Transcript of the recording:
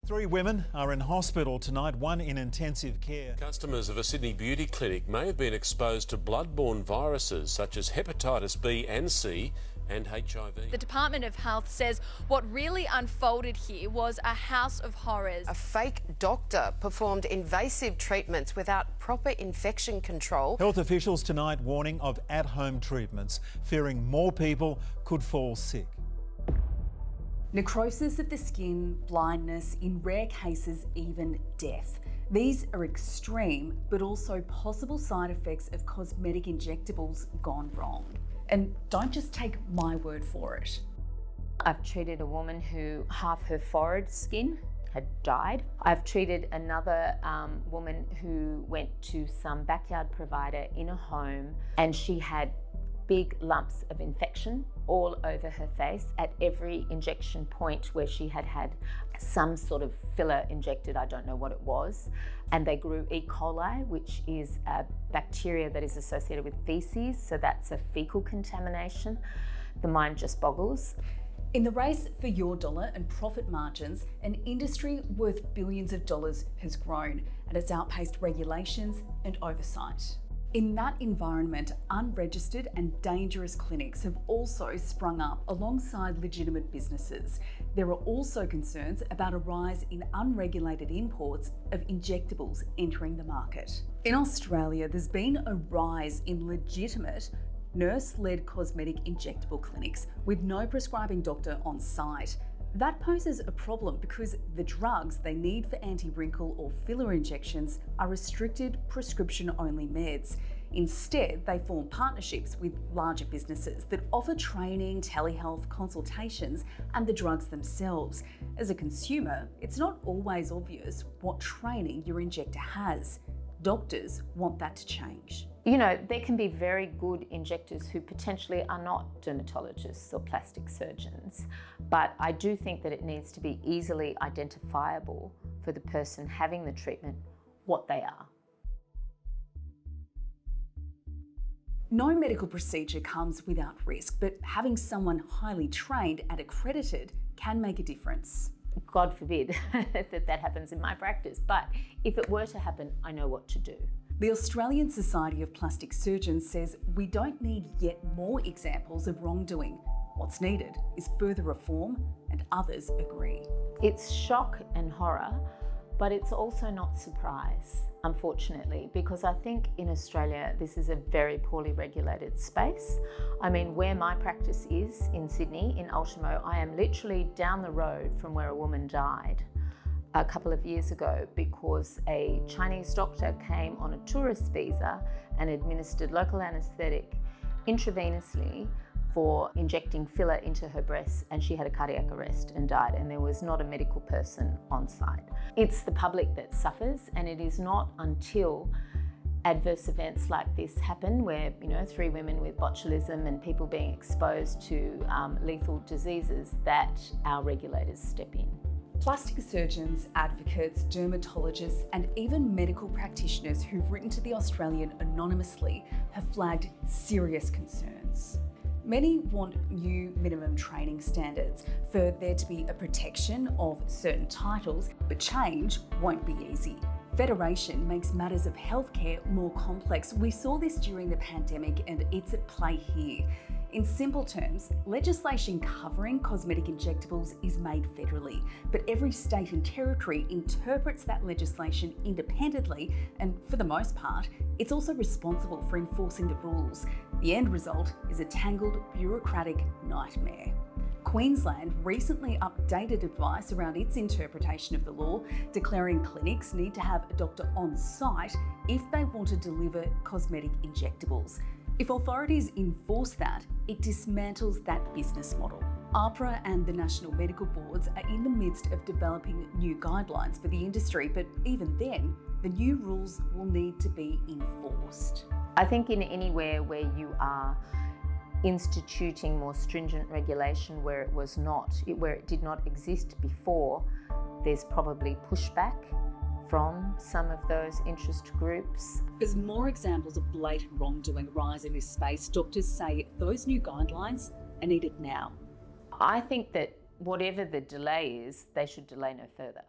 3 women are in hospital tonight, one in intensive care. Customers of a Sydney beauty clinic may have been exposed to blood-borne viruses such as hepatitis B and C and HIV. The Department of Health says what really unfolded here was a house of horrors. A fake doctor performed invasive treatments without proper infection control. Health officials tonight warning of at-home treatments, fearing more people could fall sick. Necrosis of the skin, blindness, in rare cases even death. These are extreme, but also possible side effects of cosmetic injectables gone wrong. And don't just take my word for it. I've treated a woman who half her forehead skin had died. I've treated another woman who went to some backyard provider in a home and she had big lumps of infection all over her face at every injection point where she had had some sort of filler injected, I don't know what it was. And they grew E. coli, which is a bacteria that is associated with feces, so that's a fecal contamination. The mind just boggles. In the race for your dollar and profit margins, an industry worth billions of dollars has grown and has outpaced regulations and oversight. In that environment, unregistered and dangerous clinics have also sprung up alongside legitimate businesses. There are also concerns about a rise in unregulated imports of injectables entering the market. In Australia, there's been a rise in legitimate nurse-led cosmetic injectable clinics with no prescribing doctor on site. That poses a problem because the drugs they need for anti-wrinkle or filler injections are restricted prescription-only meds. Instead, they form partnerships with larger businesses that offer training, telehealth, consultations, and the drugs themselves. As a consumer, it's not always obvious what training your injector has. Doctors want that to change. You know, there can be very good injectors who potentially are not dermatologists or plastic surgeons, but I do think that it needs to be easily identifiable for the person having the treatment what they are. No medical procedure comes without risk, but having someone highly trained and accredited can make a difference. God forbid that happens in my practice, but if it were to happen, I know what to do. The Australian Society of Plastic Surgeons says we don't need yet more examples of wrongdoing. What's needed is further reform, and others agree. It's shock and horror, but it's also not surprise, unfortunately, because I think in Australia this is a very poorly regulated space. I mean, where my practice is in Sydney, in Ultimo, I am literally down the road from where a woman died a couple of years ago because a Chinese doctor came on a tourist visa and administered local anaesthetic intravenously for injecting filler into her breasts, and she had a cardiac arrest and died, and there was not a medical person on site. It's the public that suffers, and it is not until adverse events like this happen where, 3 women with botulism and people being exposed to lethal diseases that our regulators step in. Plastic surgeons, advocates, dermatologists, and even medical practitioners who've written to The Australian anonymously have flagged serious concerns. Many want new minimum training standards for there to be a protection of certain titles, but change won't be easy. Federation makes matters of healthcare more complex. We saw this during the pandemic and it's at play here. In simple terms, legislation covering cosmetic injectables is made federally, but every state and territory interprets that legislation independently, and for the most part, it's also responsible for enforcing the rules. The end result is a tangled, bureaucratic nightmare. Queensland recently updated advice around its interpretation of the law, declaring clinics need to have a doctor on site if they want to deliver cosmetic injectables. If authorities enforce that, it dismantles that business model. AHPRA and the National Medical Boards are in the midst of developing new guidelines for the industry, but even then, the new rules will need to be enforced. I think in anywhere where you are instituting more stringent regulation where it did not exist before, there's probably pushback from some of those interest groups. As more examples of blatant wrongdoing rise in this space, doctors say those new guidelines are needed now. I think that whatever the delay is, they should delay no further.